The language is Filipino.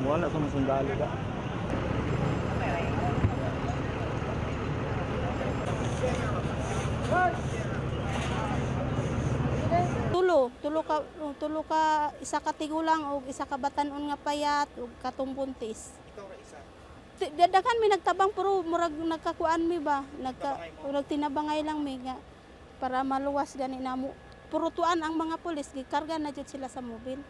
Wala sa masundalo ka. Tulo ka isa ka tigulang o isa ka batan-on nga payat o katong buntis. Ikaw ra isa. Dadakan mi nagtabang pero murag nagkakuan mi ba? Nagtinabangay lang mi nga para maluwas gani namo. Puro tuan ang mga pulis gikarga na jud sila sa mobil.